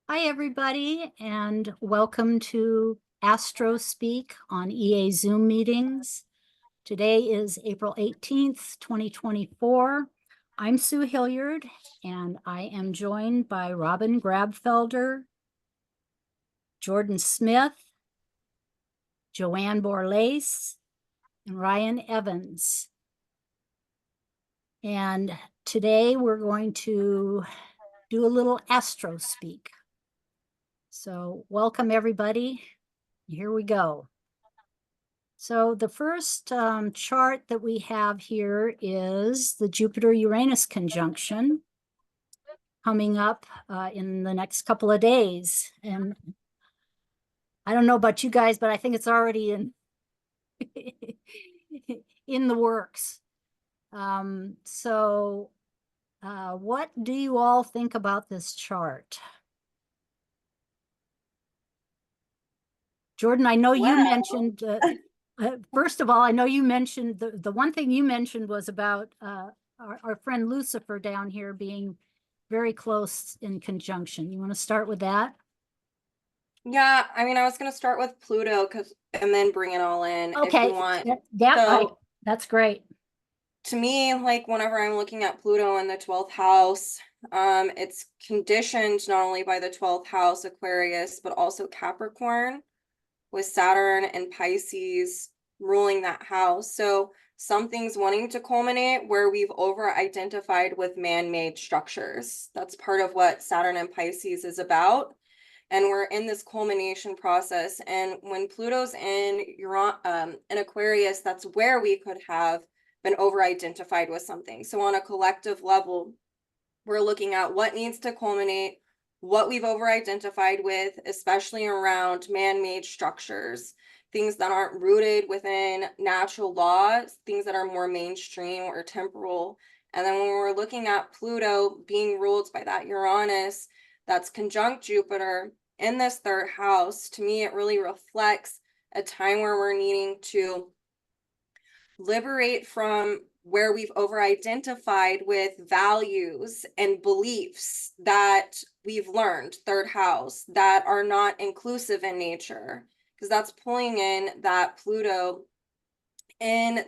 Hi, everybody, and welcome to Astrospeak on EA Zoom meetings. Today is April 18th, 2024. I'm Sue Hillyard, and I am joined by Robin Grabfelder, Jordyn Smith, Jo-Anne Borlase, and Ryan Evans. And today we're going to do a little Astrospeak. So welcome, everybody. Here we go. So the first chart that we have here is the Jupiter-Uranus conjunction coming up in the next couple of days. And I don't know about you guys, but I think it's already in in the works. What do you all think about this chart? Jordyn, I know you mentioned, first of all, I know you mentioned, the one thing you mentioned was about our friend Lucifer down here being very close in conjunction. You want to start with that? Yeah, I mean, I was going to start with Pluto and then bring it all in if Okay. you want. Yeah, that's great. To me, like whenever I'm looking at Pluto in the 12th house, it's conditioned not only by the 12th house Aquarius, but also Capricorn with Saturn and Pisces ruling that house. So something's wanting to culminate where we've over-identified with man-made structures. That's part of what Saturn and Pisces is about. And we're in this culmination process. And when Pluto's in Aquarius, that's where we could have been over-identified with something. So on a collective level, we're looking at what needs to culminate, what we've over-identified with, especially around man-made structures, things that aren't rooted within natural laws, things that are more mainstream or temporal. And then when we're looking at Pluto being ruled by that Uranus, that's conjunct Jupiter in this third house, to me, it really reflects a time where we're needing to liberate from where we've over-identified with values and beliefs that we've learned, third house, that are not inclusive in nature, because that's pulling in that Pluto in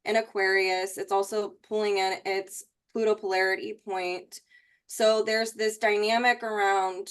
Aquarius. It's also pulling in its Pluto polarity point. So there's this dynamic around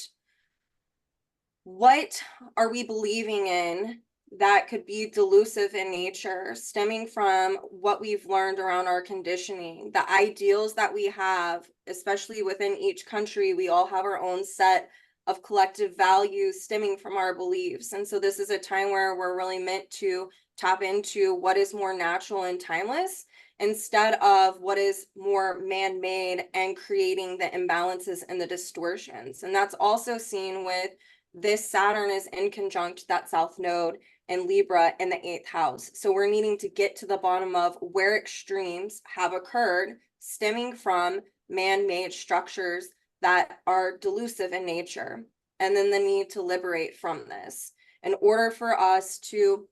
what are we believing in that could be delusive in nature, stemming from what we've learned around our conditioning, the ideals that we have, especially within each country. We all have our own set of collective values stemming from our beliefs. And so this is a time where we're really meant to tap into what is more natural and timeless instead of what is more man-made and creating the imbalances and the distortions. And that's also seen with this Saturn is in conjunct that South Node in Libra in the 8th house. So we're needing to get to the bottom of where extremes have occurred stemming from man-made structures that are delusive in nature, and then the need to liberate from this in order for us to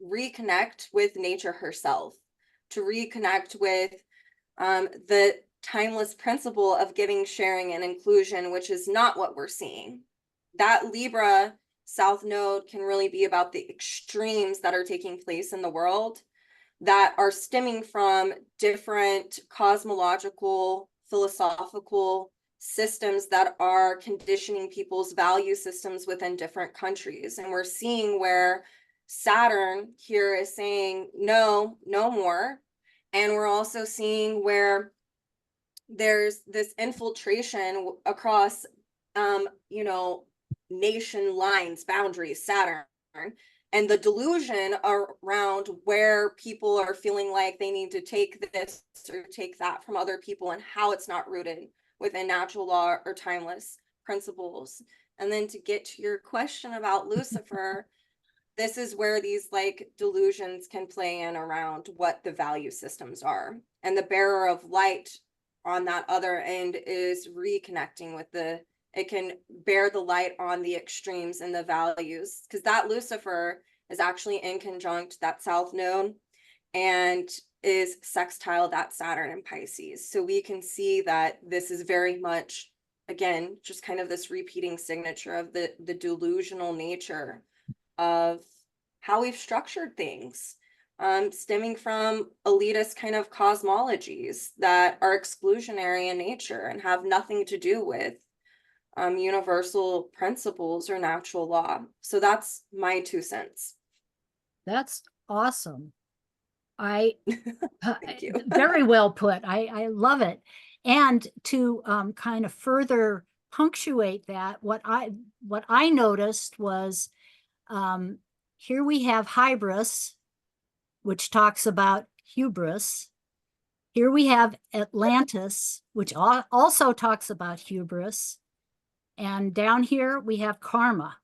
reconnect with nature herself, to reconnect with the timeless principle of giving, sharing, and inclusion, which is not what we're seeing. That Libra South Node can really be about the extremes that are taking place in the world that are stemming from different cosmological, philosophical systems that are conditioning people's value systems within different countries. And we're seeing where Saturn here is saying, no, no more. And we're also seeing where there's this infiltration across, nation lines, boundaries, Saturn, and the delusion around where people are feeling like they need to take this or take that from other people and how it's not rooted within natural law or timeless principles. And then to get to your question about Lucifer, this is where these like delusions can play in around what the value systems are. And the bearer of light on that other end is reconnecting with it can bear the light on the extremes and the values, because that Lucifer is actually in conjunct that South Node and is sextile that Saturn and Pisces. So we can see that this is very much again, just kind of this repeating signature of the delusional nature of how we've structured things, stemming from elitist kind of cosmologies that are exclusionary in nature and have nothing to do with universal principles or natural law. So that's my 2 cents. That's awesome. I Thank you. very well put. I love it. And to kind of further punctuate that, what I noticed was here we have hybris, which talks about hubris. Here we have Atlantis, which also talks about hubris. And down here we have karma,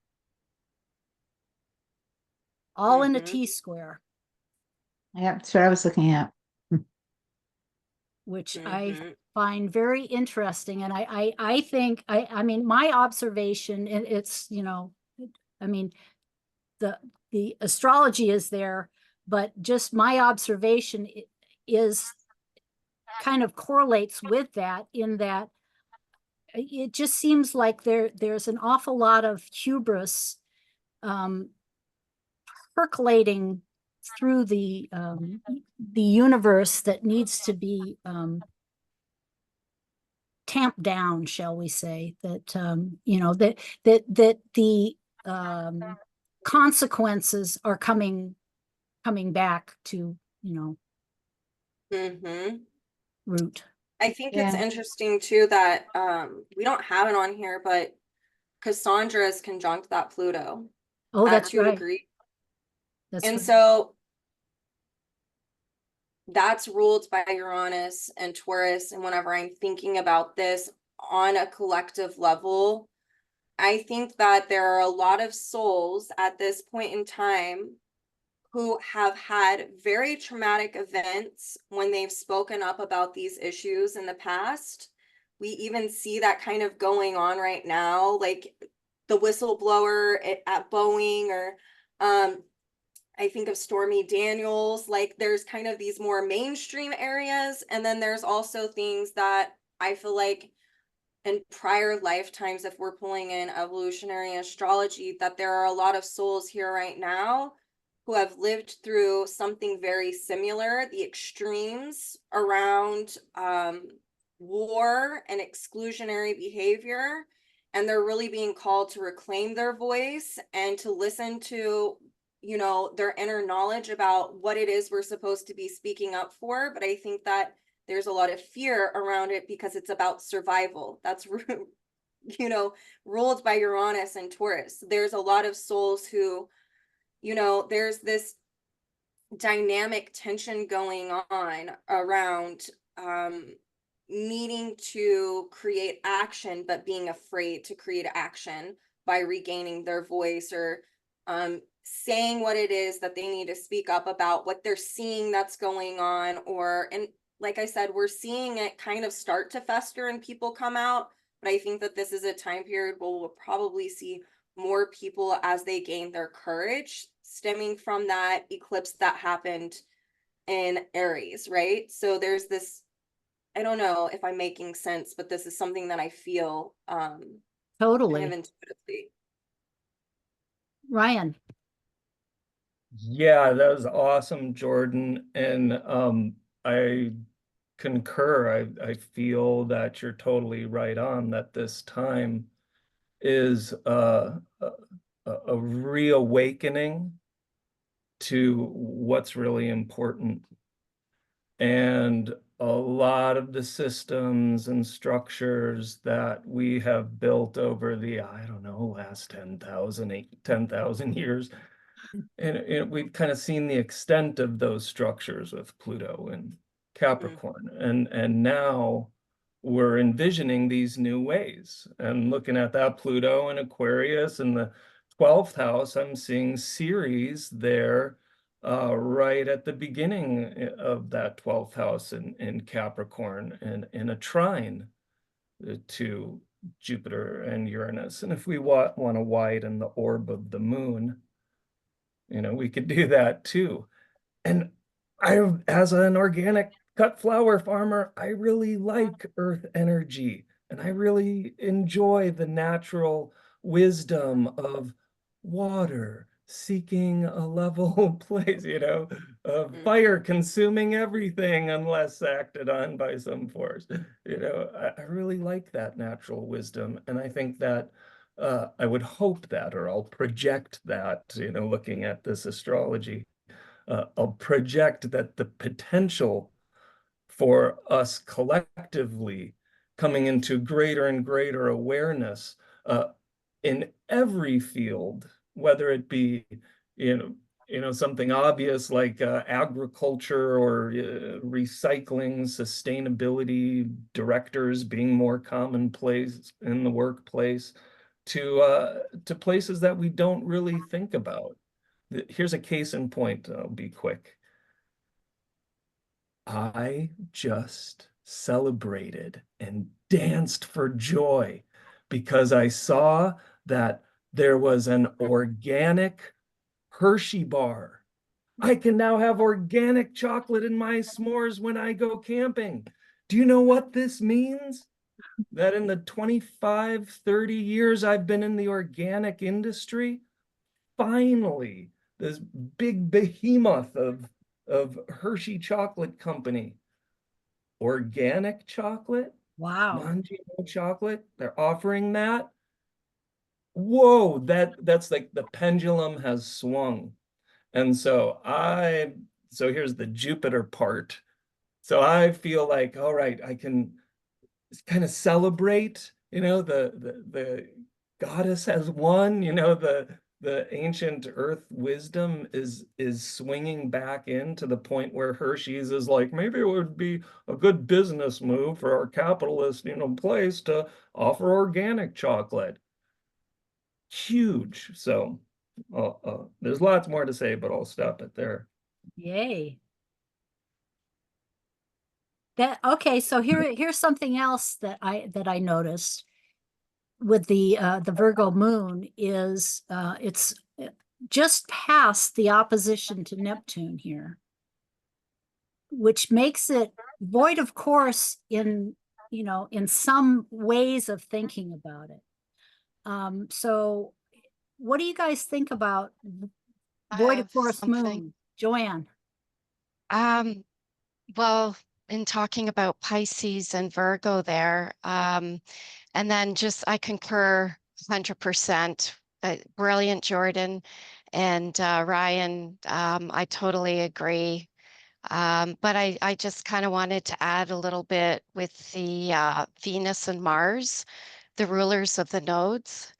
all in a T-square. Yeah, that's what I was looking at. Which I find very interesting. And I think, I mean, my observation, it's, you know, I mean, the astrology is there, but just my observation is kind of correlates with that, in that it just seems like there's an awful lot of hubris percolating through the universe that needs to be tamped down, shall we say, that you know, that the consequences are coming back to, you know, root. I think it's interesting too that we don't have it on here, but Cassandra is conjunct that Pluto. Oh, that's right. Agree. That's and right. So that's ruled by Uranus and Taurus. And whenever I'm thinking about this on a collective level, I think that there are a lot of souls at this point in time who have had very traumatic events when they've spoken up about these issues in the past. We even see that kind of going on right now, like the whistleblower at Boeing, or I think of Stormy Daniels. Like there's kind of these more mainstream areas, and then there's also things that I feel like in prior lifetimes, if we're pulling in evolutionary astrology, that there are a lot of souls here right now who have lived through something very similar, the extremes around war and exclusionary behavior, and they're really being called to reclaim their voice and to listen to, you know, their inner knowledge about what it is we're supposed to be speaking up for. But I think that there's a lot of fear around it because it's about survival. That's, you know, ruled by Uranus and Taurus. There's a lot of souls who, you know, there's this dynamic tension going on around needing to create action, but being afraid to create action by regaining their voice, or saying what it is that they need to speak up about, what they're seeing that's going on. Or, and like I said, we're seeing it kind of start to fester and people come out. But I think that this is a time period where we'll probably see more people as they gain their courage, stemming from that eclipse that happened in Aries, right? So there's this, I don't know if I'm making sense, but this is something that I feel Totally. kind of intuitively. Ryan. Yeah, that was awesome, Jordyn. And I concur. I feel that you're totally right on, that this time is a reawakening to what's really important. And a lot of the systems and structures that we have built over the, I don't know, last 10,000 years, and we've kind of seen the extent of those structures with Pluto and Capricorn. And now we're envisioning these new ways. And looking at that Pluto and Aquarius and the 12th house, I'm seeing Ceres there right at the beginning of that 12th house in Capricorn, and in a trine to Jupiter and Uranus. And if we want to widen the orb of the moon, you know, we could do that too. And I, as an organic cut flower farmer, I really like earth energy. And I really enjoy the natural wisdom of water seeking a level place, of Mm. fire consuming everything unless acted on by some force. I really like that natural wisdom. And I think that I would hope that, or I'll project that, looking at this astrology, I'll project that the potential for us collectively coming into greater and greater awareness in every field, whether it be, something obvious like agriculture or recycling, sustainability, directors being more commonplace in the workplace, to places that we don't really think about. Here's a case in point. I'll be quick. I just celebrated and danced for joy because I saw that there was an organic Hershey bar. I can now have organic chocolate in my s'mores when I go camping. Do you know what this means? That in the 25, 30 years I've been in the organic industry, finally, this big behemoth of Hershey Chocolate Company, organic chocolate, Wow. non-GMO chocolate, they're offering that. Whoa, that's like the pendulum has swung. And so here's the Jupiter part. So I feel like, all right, I can kind of celebrate, the goddess has won, the ancient earth wisdom is swinging back in to the point where Hershey's is like, maybe it would be a good business move for our capitalist, place to offer organic chocolate. Huge. So there's lots more to say, but I'll stop it there. Yay. Okay, so here's something else that I noticed with the Virgo moon is it's just past the opposition to Neptune here, which makes it void of course in some ways of thinking about it. So what do you guys think about I void of have course something. moon? Jo-Anne. Well, in talking about Pisces and Virgo there, and then just I concur 100%. Brilliant, Jordyn and Ryan. I totally agree. But I just kind of wanted to add a little bit with the Venus and Mars, the rulers of the nodes.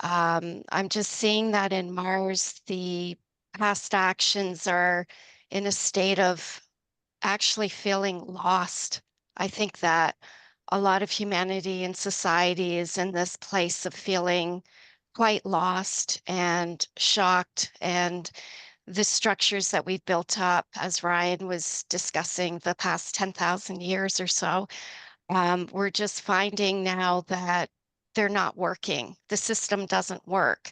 I'm just seeing that in Mars, the past actions are in a state of actually feeling lost. I think that a lot of humanity and society is in this place of feeling quite lost and shocked, and the structures that we've built up, as Ryan was discussing, the past 10,000 years or so, we're just finding now that they're not working. The system doesn't work.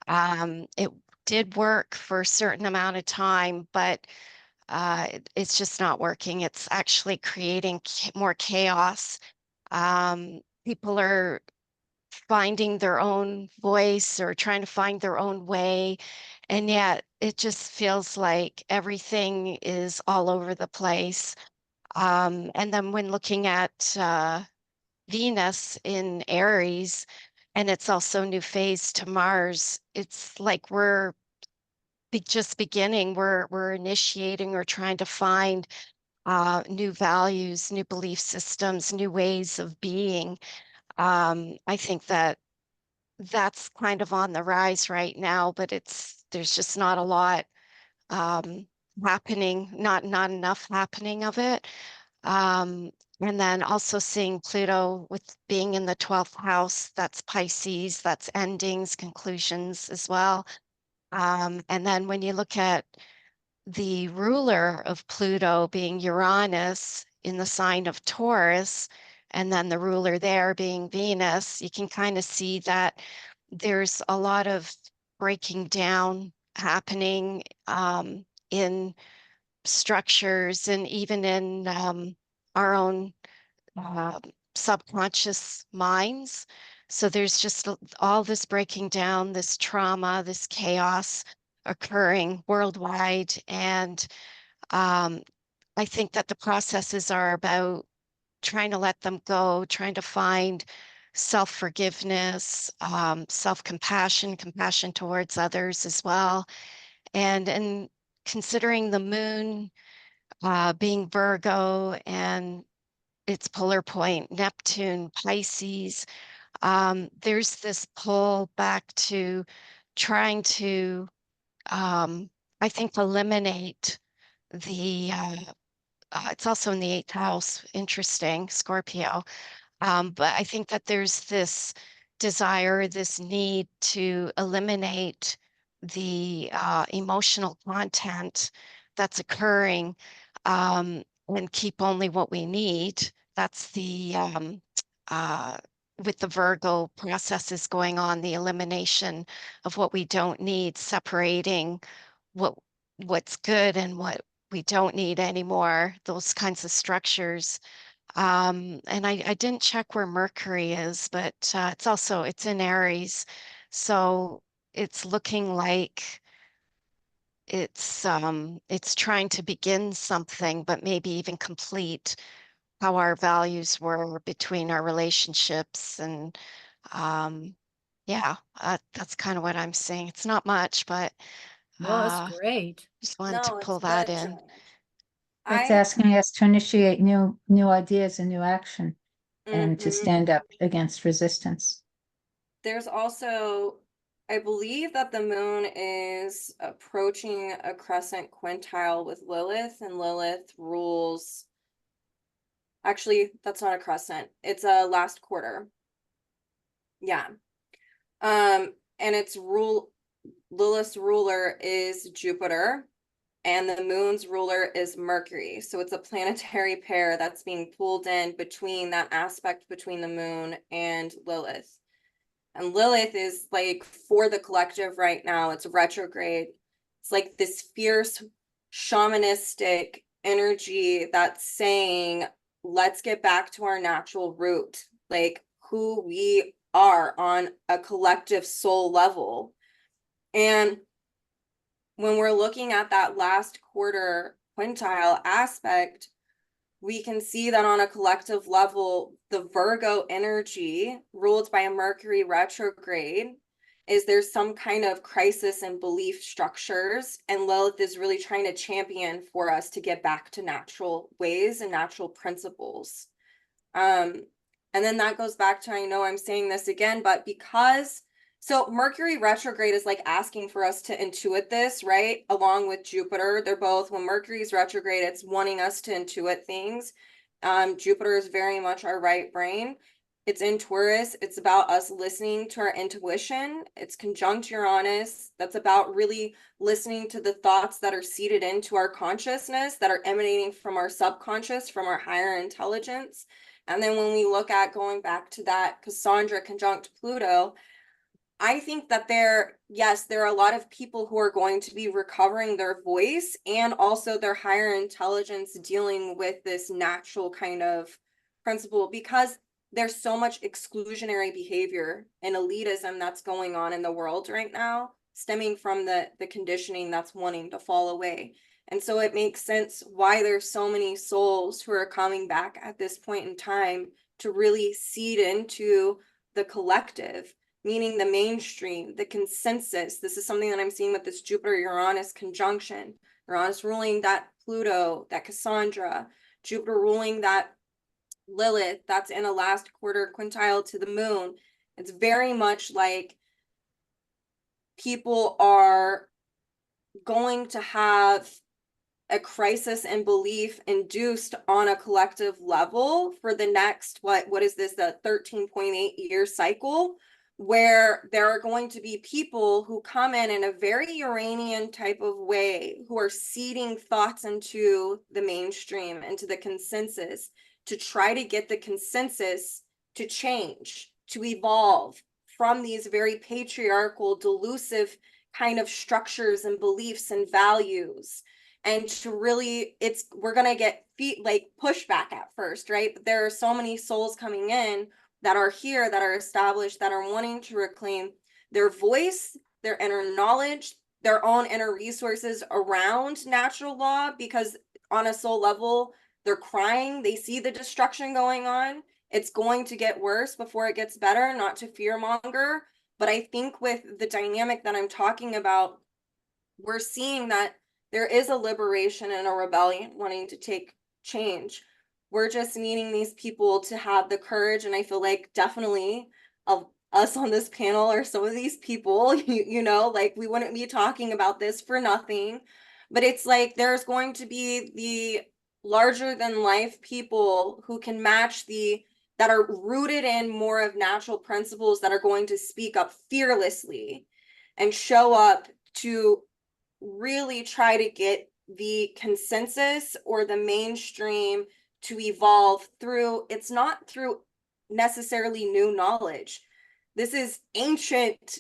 It did work for a certain amount of time, but it's just not working. It's actually creating more chaos. People are finding their own voice or trying to find their own way. And yet it just feels like everything is all over the place. And then when looking at Venus in Aries, and it's also new phase to Mars, it's like we're just beginning, we're initiating or trying to find new values, new belief systems, new ways of being. I think that that's kind of on the rise right now, but there's just not a lot um, happening, not enough happening of it. And then also seeing Pluto with being in the 12th house, that's Pisces, that's endings, conclusions as well. And then when you look at the ruler of Pluto being Uranus in the sign of Taurus, and then the ruler there being Venus, you can kind of see that there's a lot of breaking down happening in structures and even in our own subconscious minds. So there's just all this breaking down, this trauma, this chaos occurring worldwide. And I think that the processes are about trying to let them go, trying to find self-forgiveness, self-compassion, compassion towards others as well. And considering the moon being Virgo and its polar point, Neptune, Pisces, there's this pull back to trying to, I think, eliminate the, it's also in the 8th house, interesting, Scorpio. But I think that there's this desire, this need to eliminate the emotional content that's occurring, and keep only what we need. That's the with the Virgo processes going on, the elimination of what we don't need, separating what's good and what we don't need anymore, those kinds of structures. And I didn't check where Mercury is, but it's in Aries. So it's looking like it's trying to begin something, but maybe even complete how our values were between our relationships. And yeah, that's kind of what I'm saying. It's not much, but Well, that's uh, great. just wanted to No, it's pull that good, in. Joanne. It's I, asking us to initiate new ideas and new action and to Mhm. stand up against resistance. There's also, I believe that the moon is approaching a crescent quintile with Lilith, and Lilith rules. Actually, that's not a crescent. It's a last quarter. Yeah. And Lilith's ruler is Jupiter, and the moon's ruler is Mercury. So it's a planetary pair that's being pulled in between that aspect between the moon and Lilith. And Lilith is like for the collective right now, it's retrograde. It's like this fierce shamanistic energy that's saying, let's get back to our natural root, like who we are on a collective soul level. And when we're looking at that last quarter quintile aspect, we can see that on a collective level, the Virgo energy ruled by a Mercury retrograde is there's some kind of crisis in belief structures, and Lilith is really trying to champion for us to get back to natural ways and natural principles. And then that goes back to, I know I'm saying this again, but so Mercury retrograde is like asking for us to intuit this, right? Along with Jupiter, they're both, when Mercury's retrograde, it's wanting us to intuit things. Jupiter is very much our right brain. It's in Taurus. It's about us listening to our intuition. It's conjunct Uranus. That's about really listening to the thoughts that are seeded into our consciousness, that are emanating from our subconscious, from our higher intelligence. And then when we look at going back to that Cassandra conjunct Pluto, I think that there are a lot of people who are going to be recovering their voice and also their higher intelligence dealing with this natural kind of principle, because there's so much exclusionary behavior and elitism that's going on in the world right now, stemming from the conditioning that's wanting to fall away. And so it makes sense why there's so many souls who are coming back at this point in time to really seed into the collective, meaning the mainstream, the consensus. This is something that I'm seeing with this Jupiter-Uranus conjunction. Uranus ruling that Pluto, that Cassandra, Jupiter ruling that Lilith, that's in a last quarter quintile to the moon. It's very much like people are going to have a crisis in belief induced on a collective level for the next, what is this, the 13.8-year cycle, where there are going to be people who come in a very Uranian type of way, who are seeding thoughts into the mainstream, into the consensus, to try to get the consensus to change, to evolve from these very patriarchal, delusive kind of structures and beliefs and values. And to really, we're going to get like pushback at first, right? But there are so many souls coming in that are here, that are established, that are wanting to reclaim their voice, their inner knowledge, their own inner resources around natural law, because on a soul level, they're crying, they see the destruction going on. It's going to get worse before it gets better, not to fearmonger. But I think with the dynamic that I'm talking about, we're seeing that there is a liberation and a rebellion wanting to take change. We're just needing these people to have the courage. And I feel like definitely of us on this panel are some of these people, you know, like we wouldn't be talking about this for nothing. But it's like there's going to be the larger than life people who can match that are rooted in more of natural principles, that are going to speak up fearlessly and show up to really try to get the consensus or the mainstream to evolve through. It's not through necessarily new knowledge. This is ancient,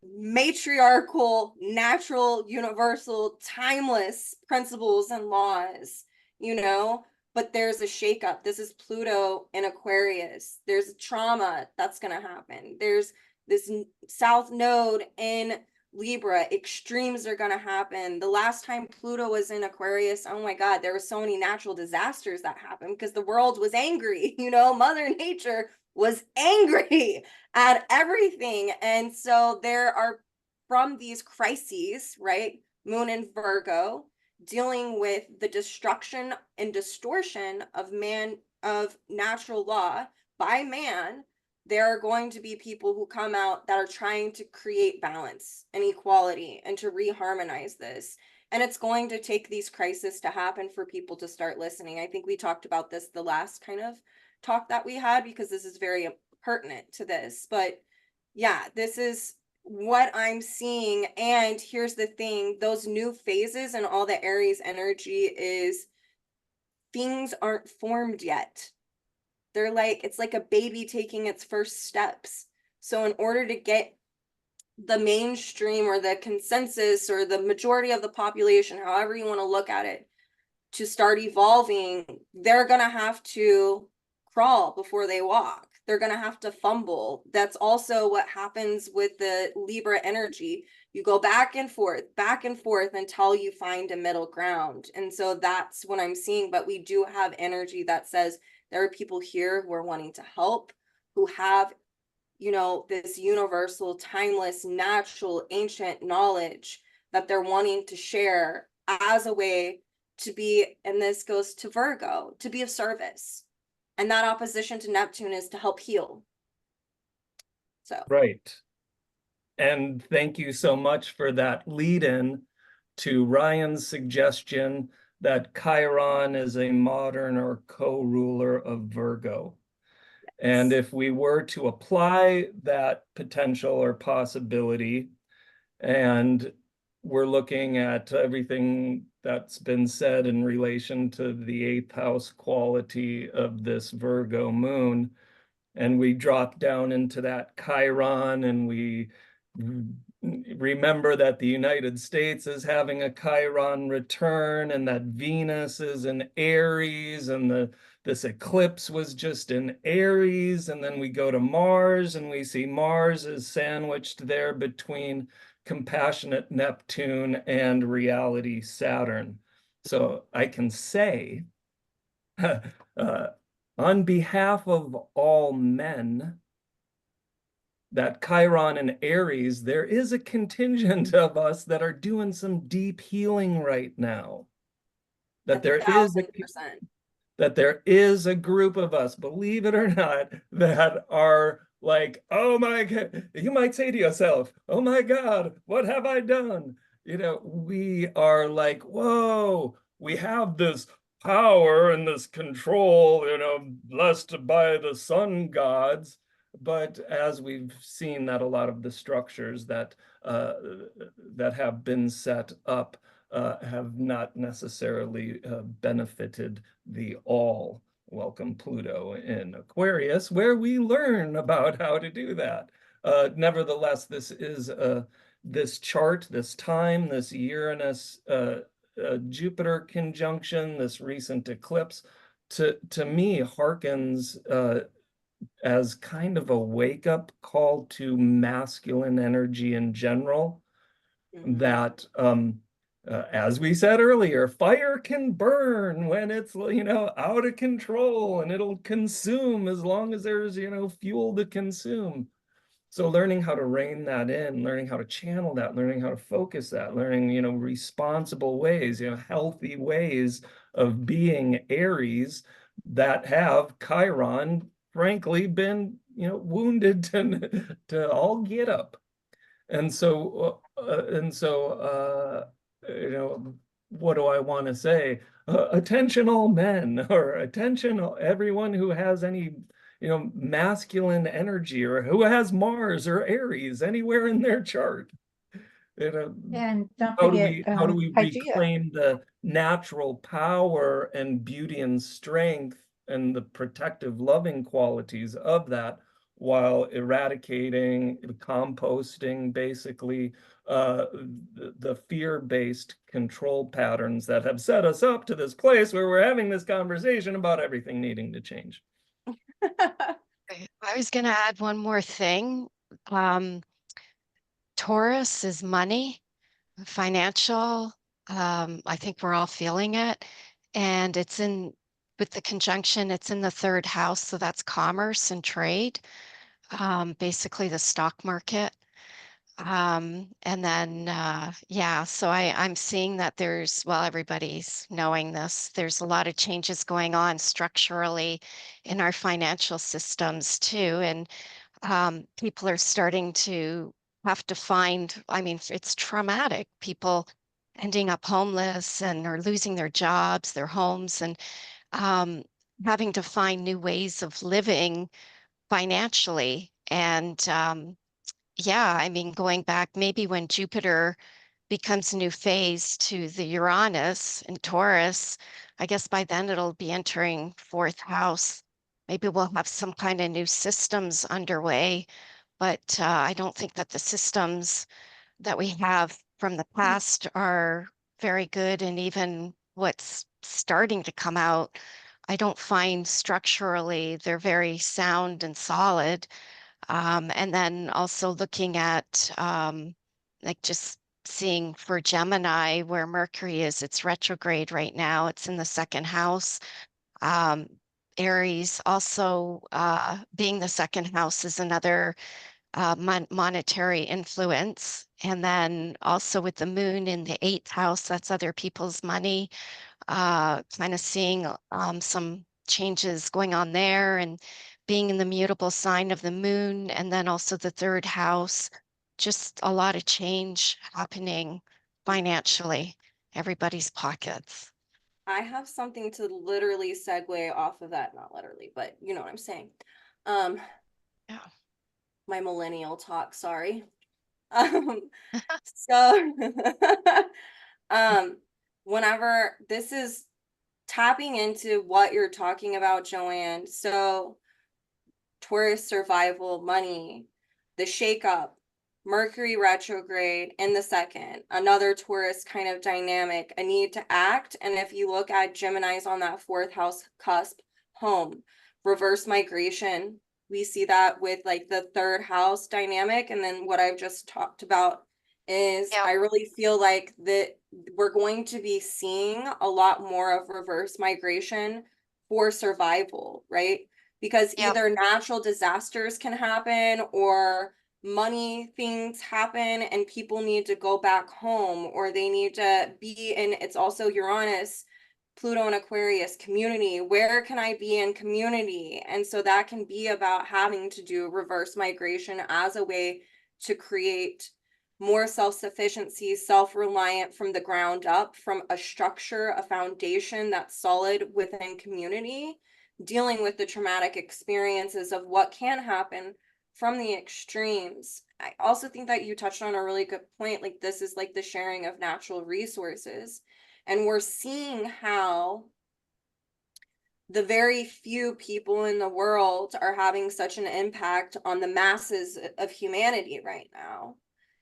matriarchal, natural, universal, timeless principles and laws, you know, but there's a shakeup. This is Pluto in Aquarius. There's a trauma that's going to happen. There's this South Node in Libra. Extremes are going to happen. The last time Pluto was in Aquarius, oh my God, there were so many natural disasters that happened because the world was angry. You know, Mother Nature was angry at everything. And so there are, from these crises, right? Moon in Virgo, dealing with the destruction and distortion of natural law by man. There are going to be people who come out that are trying to create balance and equality and to reharmonize this. And it's going to take these crises to happen for people to start listening. I think we talked about this the last kind of talk that we had, because this is very pertinent to this. But yeah, this is what I'm seeing. And here's the thing, those new phases and all the Aries energy is things aren't formed yet. They're like, it's like a baby taking its first steps. So in order to get the mainstream or the consensus or the majority of the population, however you want to look at it, to start evolving, they're going to have to crawl before they walk. They're going to have to fumble. That's also what happens with the Libra energy. You go back and forth until you find a middle ground. And so that's what I'm seeing. But we do have energy that says there are people here who are wanting to help, who have, you know, this universal, timeless, natural, ancient knowledge that they're wanting to share as a way to be, and this goes to Virgo, to be of service. And that opposition to Neptune is to help heal. So Right. And thank you so much for that lead in to Ryan's suggestion that Chiron is a modern or co-ruler of Virgo. yes. And if we were to apply that potential or possibility, and we're looking at everything that's been said in relation to the 8th house quality of this Virgo moon, and we drop down into that Chiron, and we remember that the United States is having a Chiron return, and that Venus is in Aries, and this eclipse was just in Aries, and then we go to Mars, and we see Mars is sandwiched there between compassionate Neptune and reality Saturn. So I can say, on behalf of all men, that Chiron and Aries, there is a contingent of us that are doing some deep healing right now. That there is 1000%. that there is a group of us, believe it or not, that are like, oh my God, you might say to yourself, oh my God, what have I done? You know, we are like, whoa, we have this power and this control, you know, blessed by the sun gods. But as we've seen, that a lot of the structures that that have been set up have not necessarily benefited the all. Welcome Pluto in Aquarius, where we learn about how to do that. Nevertheless, this is this chart, this time, this Uranus Jupiter conjunction, this recent eclipse, to me harkens as kind of a wake-up call to masculine energy in general, that as we said earlier, fire can burn when it's, you know, out of control, and it'll consume as long as there's, you know, fuel to consume. So learning how to rein that in, learning how to channel that, learning how to focus that, learning, you know, responsible ways, you know, healthy ways of being Aries that have Chiron, frankly, been, you know, wounded to all get up. And so, you know, what do I want to say? Attention all men, or attention everyone who has any, you know, masculine energy, or who has Mars or Aries anywhere in their chart. You know, And don't how do forget, we Hygeia. reclaim the natural power and beauty and strength and the protective, loving qualities of that, while eradicating, composting, basically, the fear-based control patterns that have set us up to this place where we're having this conversation about everything needing to change. I was going to add one more thing. Taurus is money, financial. I think we're all feeling it. And it's in, with the conjunction, it's in the third house. So that's commerce and trade, basically the stock market. And then, yeah, so I'm seeing that there's, well, everybody's knowing this, there's a lot of changes going on structurally in our financial systems too. And people are starting to have to find, I mean, it's traumatic. People ending up homeless and or losing their jobs, their homes, and having to find new ways of living financially. And yeah, I mean, going back maybe when Jupiter becomes a new phase to the Uranus and Taurus, I guess by then it'll be entering fourth house. Maybe we'll have some kind of new systems underway, but I don't think that the systems that we have from the past are very good. And even what's starting to come out, I don't find structurally they're very sound and solid. And then also looking at like just seeing for Gemini where Mercury is, it's retrograde right now. It's in the second house. Aries also being the second house is another monetary influence. And then also with the moon in the eighth house, that's other people's money. Kind of seeing some changes going on there, and being in the mutable sign of the moon, and then also the third house, just a lot of change happening financially, everybody's pockets. I have something to literally segue off of that, not literally, but you know what I'm saying. Yeah. My millennial talk, sorry. So whenever this is tapping into what you're talking about, Jo-Anne. So Taurus survival, money, the shakeup, Mercury retrograde in the second, another Taurus kind of dynamic, a need to act. And if you look at Gemini's on that fourth house cusp, home, reverse migration, we see that with like the third house dynamic. And then what I've just talked about is I really feel like that we're going to be seeing a lot more of reverse migration for survival, right? Because either natural disasters can happen or money things happen and people need to go back home, or they need to be in, it's also Uranus, Pluto and Aquarius, community. Where can I be in community? And so that can be about having to do reverse migration as a way to create more self-sufficiency, self-reliant from the ground up, from a structure, a foundation that's solid within community, dealing with the traumatic experiences of what can happen from the extremes. I also think that you touched on a really good point. Like, this is like the sharing of natural resources. And we're seeing how the very few people in the world are having such an impact on the masses of humanity right now,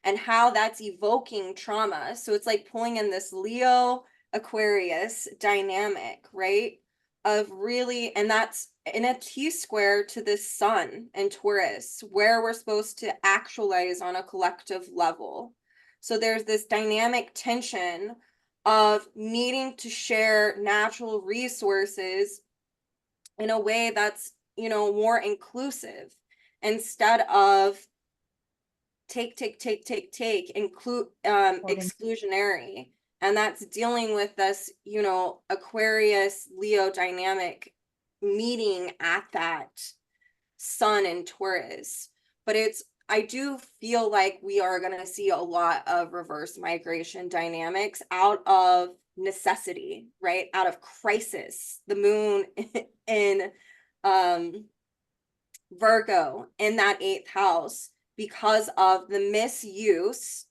and how that's evoking trauma. So it's like pulling in this Leo Aquarius dynamic, right? Of really, and that's in a T-square to the sun and Taurus, where we're supposed to actualize on a collective level. So there's this dynamic tension of needing to share natural resources in a way that's, more inclusive instead of take, exclusionary. And that's dealing with this, Aquarius Leo dynamic meeting at that sun and Taurus. But I do feel like we are going to see a lot of reverse migration dynamics out of necessity, right? Out of crisis. The moon in Virgo in that 8th house, because of the misuse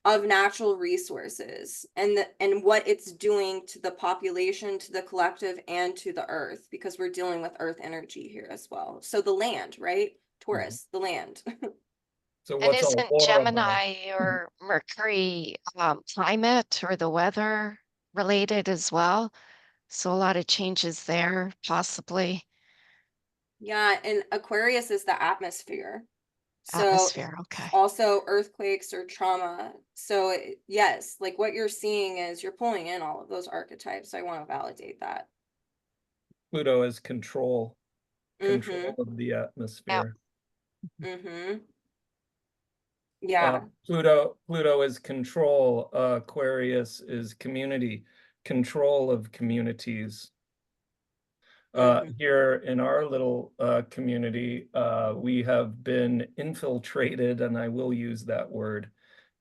of natural resources and what it's doing to the population, to the collective, and to the earth, because we're dealing with earth energy here as well. So the land, right? Taurus, the land. So And what's all isn't war about? Gemini or Mercury climate or the weather related as well? So a lot of changes there, possibly. Yeah, and Aquarius is the atmosphere. So Atmosphere, okay. also earthquakes or trauma. So yes, like what you're seeing is you're pulling in all of those archetypes. I want to validate that. Pluto is control Mm-hmm. of the atmosphere. Mm-hmm. Yeah. Pluto is control. Aquarius is community, control of communities. Here in our little community, we have been infiltrated, and I will use that word,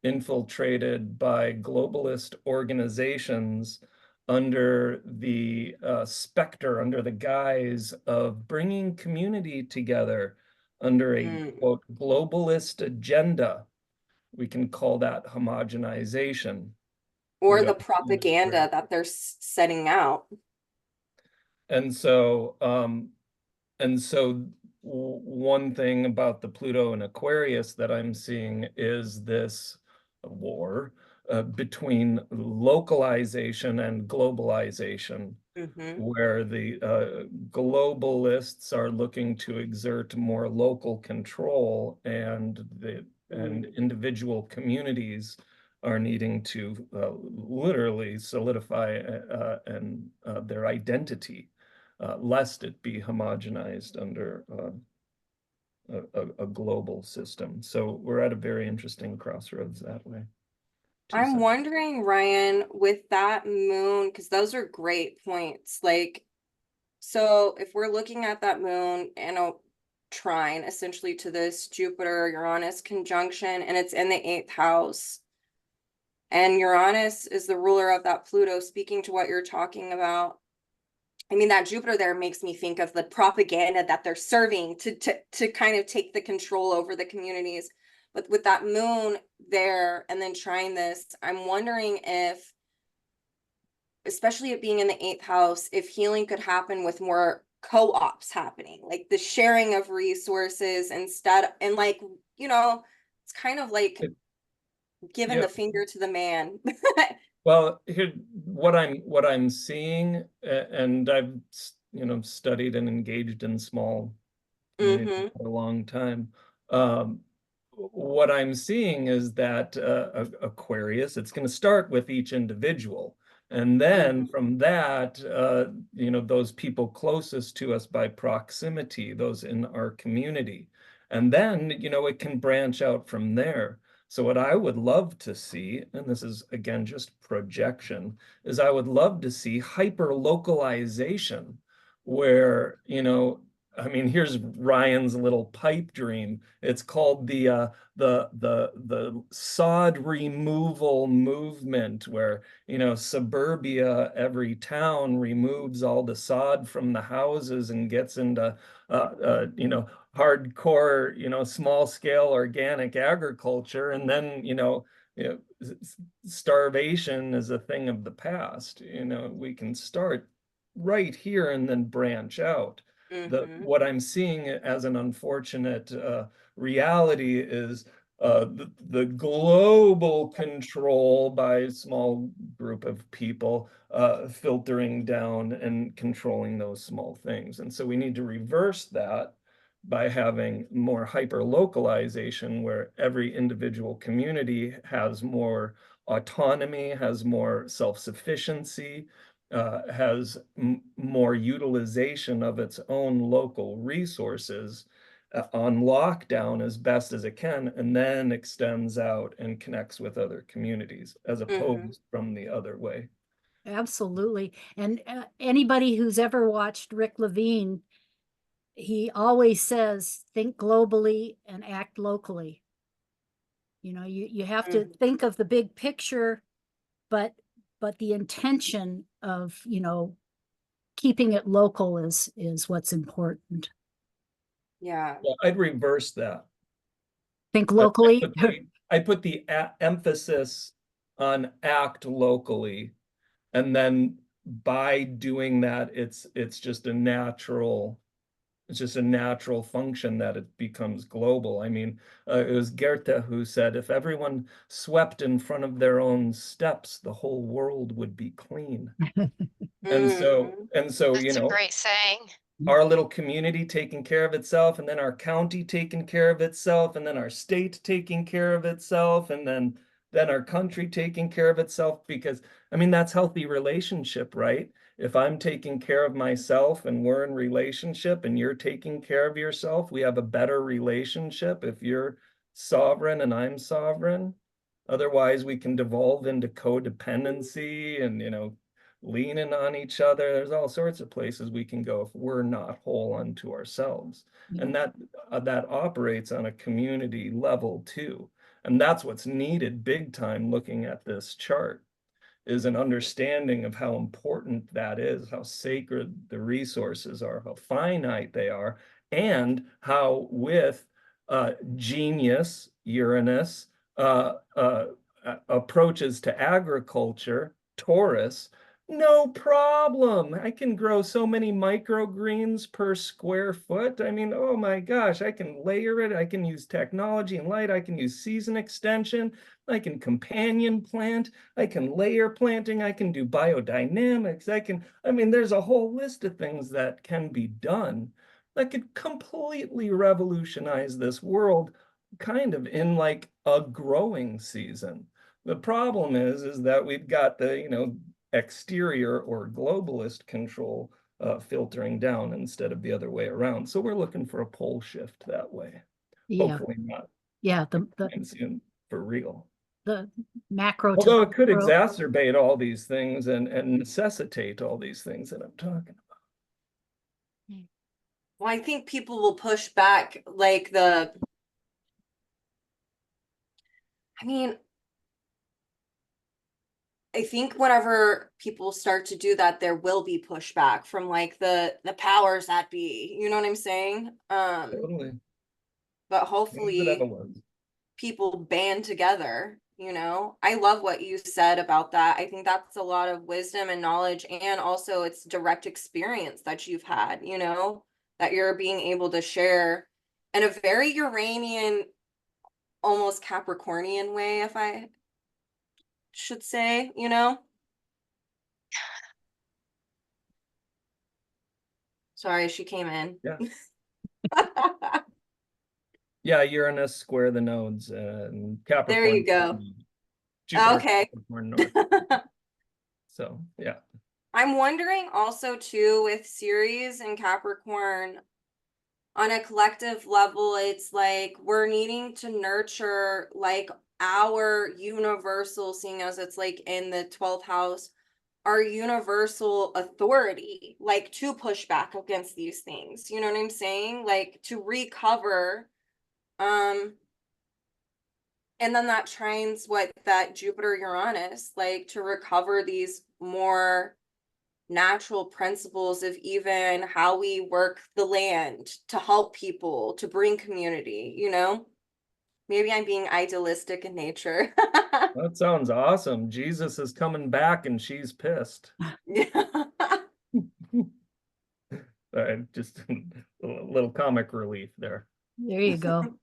infiltrated by globalist organizations under the specter, under the guise of bringing community together under a quote globalist agenda. We can call that homogenization. Or the propaganda that they're setting out. And so, one thing about the Pluto and Aquarius that I'm seeing is this war between localization and globalization, where the globalists are looking to exert more local control, and individual communities are needing to literally solidify their identity, lest it be homogenized under a global system. So we're at a very interesting crossroads that way. I'm wondering, Ryan, with that moon, because those are great points. Like, so if we're looking at that moon and a trine essentially to this Jupiter-Uranus conjunction, and it's in the 8th house, and Uranus is the ruler of that Pluto, speaking to what you're talking about. I mean, that Jupiter there makes me think of the propaganda that they're serving to kind of take the control over the communities. But with that moon there and then trying this, I'm wondering if, especially it being in the 8th house, if healing could happen with more co-ops happening, like the sharing of resources instead, and like, it's kind of like giving the finger to the man. Well, here, what I'm seeing, and I've studied and engaged in small communities for a long time. What I'm seeing is that Aquarius, it's going to start with each individual, and then from that, those people closest to us by proximity, those in our community, and then it can branch out from there. So what I would love to see, and this is again just projection, is I would love to see hyper localization, where I mean, here's Ryan's little pipe dream. It's called the sod removal movement, where suburbia, every town removes all the sod from the houses and gets into hardcore, small scale organic agriculture, and then starvation is a thing of the past. We can start right here and then branch out. What I'm seeing as an unfortunate reality is the global control by a small group of people, filtering down and controlling those small things. And so we need to reverse that by having more hyper localization, where every individual community has more autonomy, has more self-sufficiency, has more utilization of its own local resources on lockdown as best as it can, and then extends out and connects with other communities as opposed from the other way. Absolutely. And anybody who's ever watched Rick Levine, he always says, think globally and act locally. You know, you have to think of the big picture, but the intention of, you know, keeping it local is what's important. Yeah. Well, I'd reverse that. Think locally. I put the emphasis on act locally, and then by doing that, it's just a natural. It's just a natural function that it becomes global. I mean, it was Goethe who said, if everyone swept in front of their own steps, the whole world would be clean. And so, you That's a know, great saying. our little community taking care of itself, and then our county taking care of itself, and then our state taking care of itself, and then our country taking care of itself. Because I mean, that's healthy relationship, right? If I'm taking care of myself and we're in relationship and you're taking care of yourself, we have a better relationship if you're sovereign and I'm sovereign. Otherwise, we can devolve into codependency and, you know, leaning on each other. There's all sorts of places we can go if we're not whole unto ourselves. And that operates on a community level too. And that's what's needed big time looking at this chart, is an understanding of how important that is, how sacred the resources are, how finite they are, and how with genius, Uranus, approaches to agriculture, Taurus, no problem. I can grow so many microgreens per square foot. I mean, oh my gosh, I can layer it. I can use technology and light. I can use season extension. I can companion plant. I can layer planting. I can do biodynamics. I mean, there's a whole list of things that can be done that could completely revolutionize this world kind of in like a growing season. The problem is that we've got the, you know, exterior or globalist control filtering down instead of the other way around. So we're looking for a pole shift that way. Yeah. Hopefully not. Yeah. For real. The macro. Although it could exacerbate all these things and necessitate all these things that I'm talking about. Well, I think people will push back like I think whenever people start to do that, there will be pushback from like the powers that be. You know what I'm saying? Totally. But hopefully people band together, you know. I love what you said about that. I think that's a lot of wisdom and knowledge, and also it's direct experience that you've had, you know, that you're being able to share in a very Uranian, almost Capricornian way, if I should say, you know. Sorry, she came in. Yeah. Yeah, Uranus square the nodes and Capricorn. There you go. Jupiter, okay. Capricorn north. So yeah. I'm wondering also too with Ceres and Capricorn, on a collective level, it's like we're needing to nurture like our universal, seeing as it's like in the 12th house, our universal authority, like to push back against these things. You know what I'm saying? Like to recover. And then that trines what that Jupiter Uranus, like to recover these more natural principles of even how we work the land to help people, to bring community, you know. Maybe I'm being idealistic in nature. That sounds awesome. Jesus is coming back and she's pissed. Just a little comic relief there. There you go.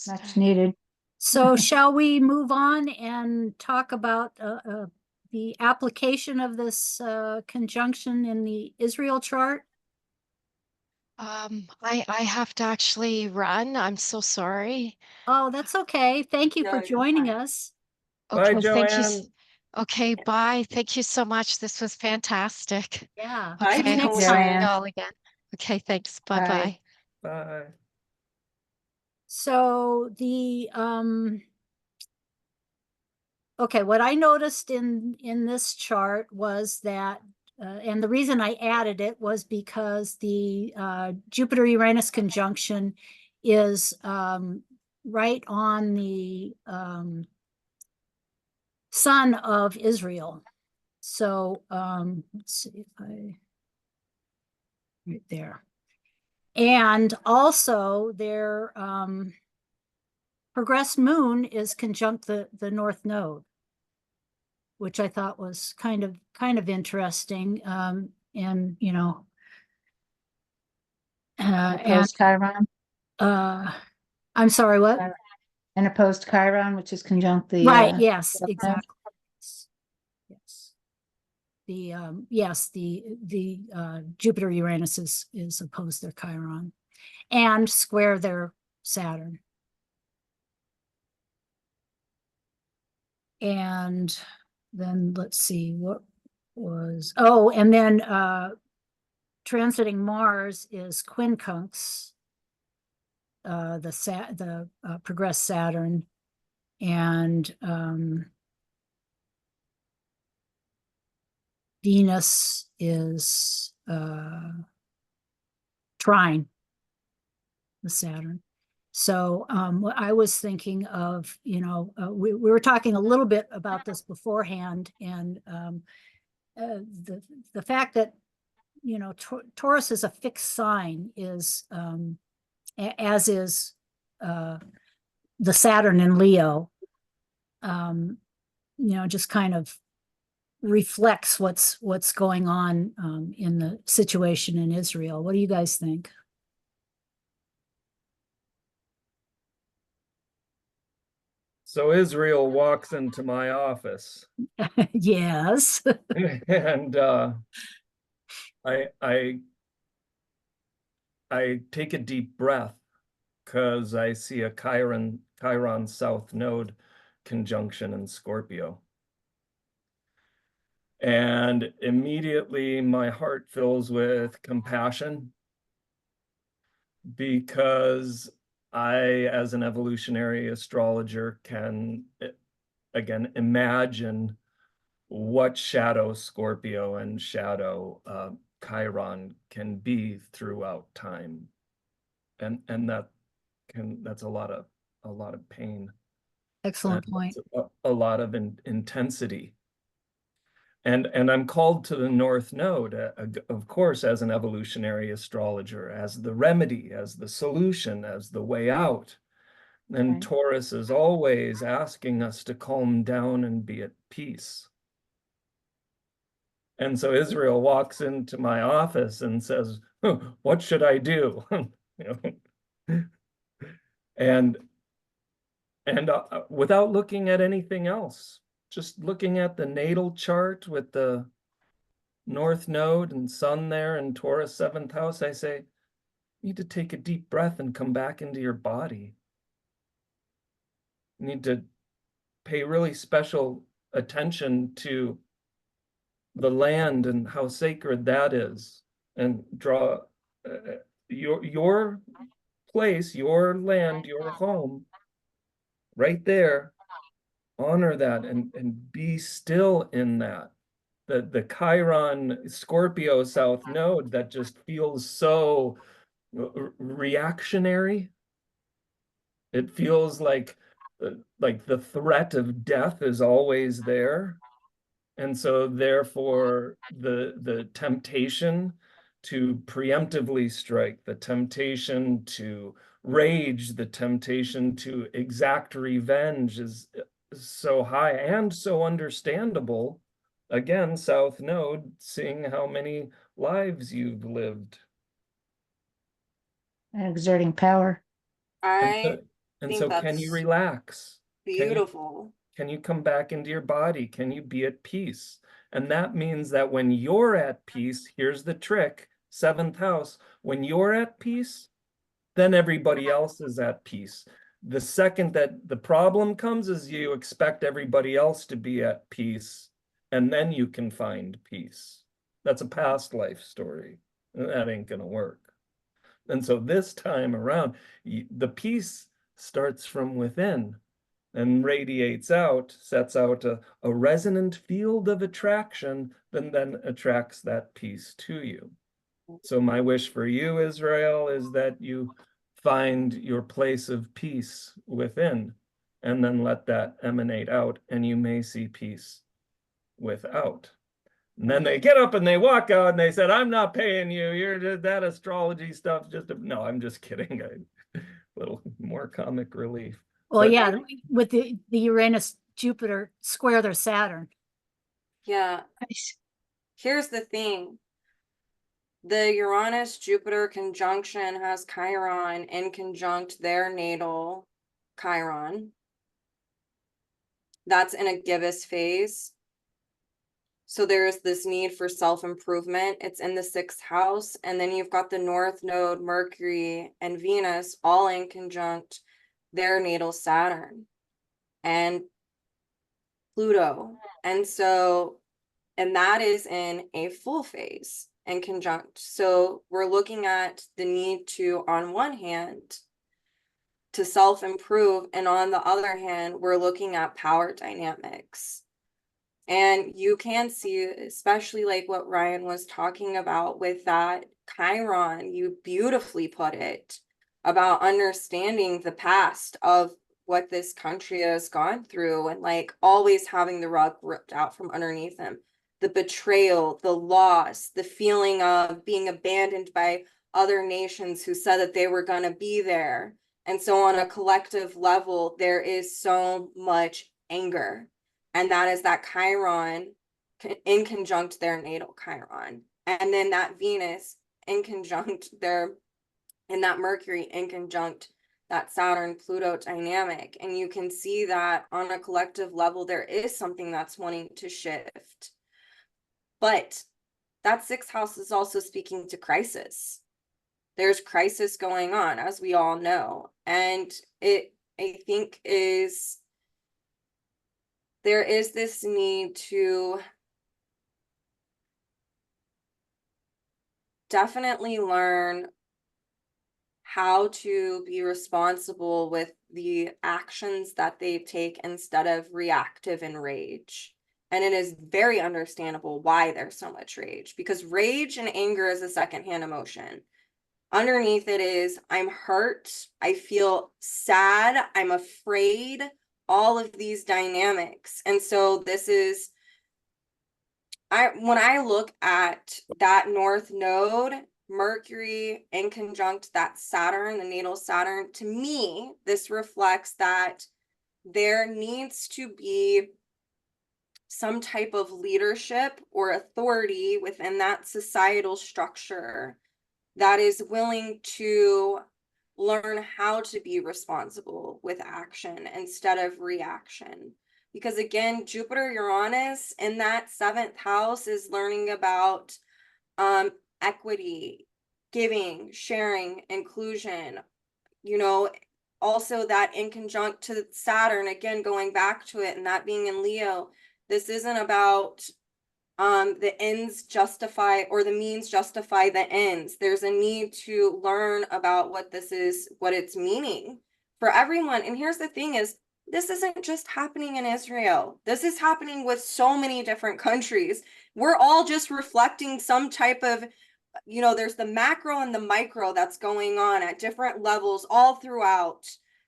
Much needed. So shall we move on and talk about the application of this conjunction in the Israel chart? I have to actually run. I'm so sorry. Oh, that's okay. Thank you No, for you're joining fine. us. Bye, Okay, thank you. Jo-Anne. Okay, bye. Thank you so much. This was fantastic. Yeah. Bye, Okay, next hope to see Jo-Anne. you all again. Okay, thanks. Bye. Bye-bye. Bye. So okay, what I noticed in this chart was that, and the reason I added it was because the Jupiter-Uranus conjunction is right on the sun of Israel. So let's see if right there. And also their progressed moon is conjunct the North Node, which I thought was kind of interesting. And you know, and Opposed Chiron, I'm sorry, what? and opposed Chiron, which is conjunct the Right, yes, South Node. exactly. Yes. The yes, the Jupiter Uranus is opposed their Chiron and square their Saturn. And then let's see what was, oh, and then transiting Mars is quincunx the progressed Saturn, and Venus is trine the Saturn. So what I was thinking of, you know, we were talking a little bit about this beforehand, and the fact that, you know, Taurus is a fixed sign is as is the Saturn in Leo, you know, just kind of reflects what's going on in the situation in Israel. What do you guys think? So Israel walks into my office Yes. and I take a deep breath because I see a Chiron South Node conjunction in Scorpio. And immediately my heart fills with compassion because I, as an evolutionary astrologer, can again imagine what shadow Scorpio and shadow Chiron can be throughout time, and that's a lot of pain. Excellent point. A lot of intensity. And I'm called to the North Node, of course, as an evolutionary astrologer, as the remedy, as the solution, as the way out. And Okay. Taurus is always asking us to calm down and be at peace. And so Israel walks into my office and says, "What should I do?" You know? And without looking at anything else, just looking at the natal chart with the North Node and Sun there in Taurus 7th house, I say, you need to take a deep breath and come back into your body. You need to pay really special attention to the land and how sacred that is, and draw your place, your land, your home right there. Honor that and be still in that. The Chiron Scorpio South Node that just feels so reactionary. It feels like the threat of death is always there. And so therefore the temptation to preemptively strike, the temptation to rage, the temptation to exact revenge is so high and so understandable. Again, South Node, seeing how many lives you've lived. And exerting power. I And think so can you that's relax? beautiful. Can you come back into your body? Can you be at peace? And that means that when you're at peace, here's the trick, 7th house, when you're at peace, then everybody else is at peace. The second that the problem comes is you expect everybody else to be at peace, and then you can find peace. That's a past life story. That ain't gonna work. And so this time around, the peace starts from within and radiates out, sets out a resonant field of attraction, then attracts that peace to you. So my wish for you, Israel, is that you find your place of peace within, and then let that emanate out, and you may see peace without. And then they get up and they walk out and they said, I'm not paying you. You're that astrology stuff. No, I'm just kidding. A little more comic relief. Well, But- yeah, with the Uranus Jupiter square their Saturn. Yeah. Here's the thing. The Uranus Jupiter conjunction has Chiron in conjunct their natal Chiron. That's in a gibbous phase. So there's this need for self-improvement. It's in the 6th house. And then you've got the North Node, Mercury, and Venus all in conjunct their natal Saturn and Pluto. And that is in a full phase and conjunct. So we're looking at the need to, on one hand, to self-improve, and on the other hand, we're looking at power dynamics. And you can see, especially like what Ryan was talking about with that Chiron, you beautifully put it, about understanding the past of what this country has gone through, and like always having the rug ripped out from underneath them. The betrayal, the loss, the feeling of being abandoned by other nations who said that they were going to be there. And so on a collective level, there is so much anger. And that is that Chiron in conjunct their natal Chiron. And then that Venus in conjunct and that Mercury in conjunct that Saturn-Pluto dynamic. And you can see that on a collective level, there is something that's wanting to shift. But that 6th house is also speaking to crisis. There's crisis going on, as we all know. And I think there is this need to definitely learn how to be responsible with the actions that they take instead of reactive and rage. And it is very understandable why there's so much rage, because rage and anger is a secondhand emotion. Underneath it is, I'm hurt, I feel sad, I'm afraid, all of these dynamics. And so this is, when I look at that North Node, Mercury in conjunct that Saturn, the natal Saturn, to me, this reflects that there needs to be some type of leadership or authority within that societal structure that is willing to learn how to be responsible with action instead of reaction. Because again, Jupiter Uranus in that 7th house is learning about equity, giving, sharing, inclusion, also that in conjunct to Saturn, again, going back to it and that being in Leo, this isn't about the ends justify or the means justify the ends. There's a need to learn about what this is, what it's meaning for everyone. And here's the thing is, this isn't just happening in Israel. This is happening with so many different countries. We're all just reflecting some type of, there's the macro and the micro that's going on at different levels all throughout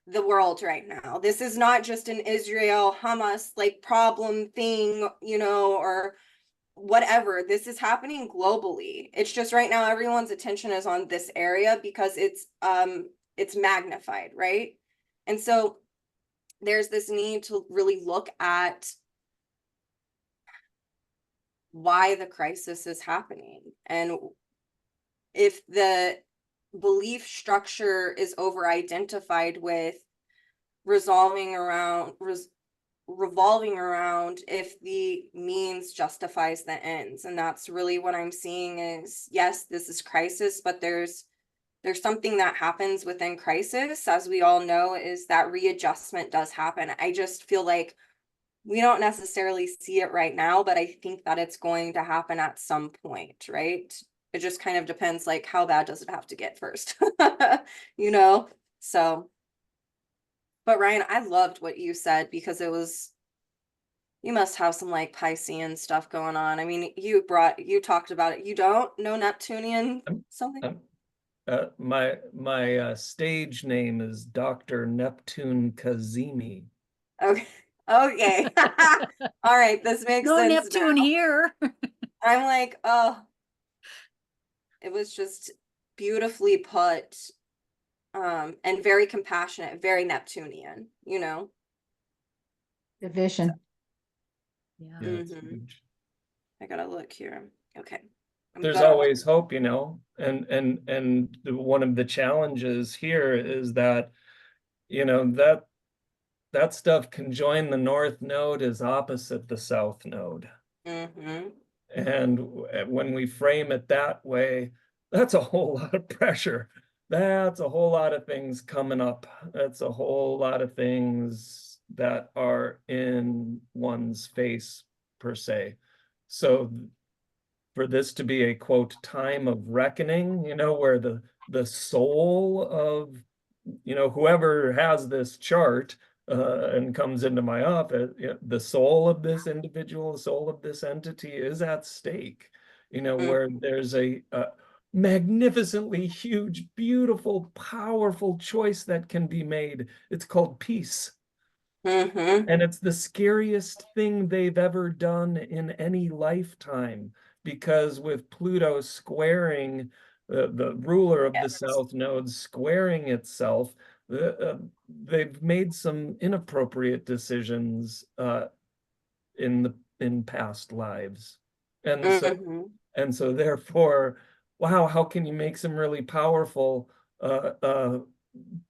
the world right now. This is not just an Israel Hamas like problem thing, or whatever. This is happening globally. It's just right now everyone's attention is on this area because it's magnified, right? And so there's this need to really look at why the crisis is happening. And if the belief structure is over identified with revolving around if the means justifies the ends. And that's really what I'm seeing is, yes, this is crisis, but there's something that happens within crisis, as we all know, is that readjustment does happen. I just feel like we don't necessarily see it right now, but I think that it's going to happen at some point, right? It just kind of depends, like, how bad does it have to get first? You know? So, but Ryan, I loved what you said, because you must have some like Piscean stuff going on. I mean, you talked about it. You don't know Neptunian something? My stage name is Dr. Neptune Kazemi. Okay. Okay. All right. This makes No sense Neptune now. here. I'm like, oh, it was just beautifully put, and very compassionate, very Neptunian, you know? The vision. Yeah. Yeah, it's Mhm. huge. I gotta look here. Okay. There's gonna- always hope, you know, and one of the challenges here is that, you know, that stuff conjoined the North Node is opposite the South Node. Mhm. And when we frame it that way, that's a whole lot of pressure. That's a whole lot of things coming up. That's a whole lot of things that are in one's face, per se. So for this to be a quote time of reckoning, you know, where the soul of, you know, whoever has this chart and comes into my office, you know, the soul of this individual, the soul of this entity is at stake, you know, where there's a magnificently huge, beautiful, powerful choice that can be made. It's called peace. Mhm. And it's the scariest thing they've ever done in any lifetime, because with Pluto squaring the ruler of the Yes. South Node squaring itself, they've made some inappropriate decisions in past lives. Mhm. And so therefore, wow, how can you make some really powerful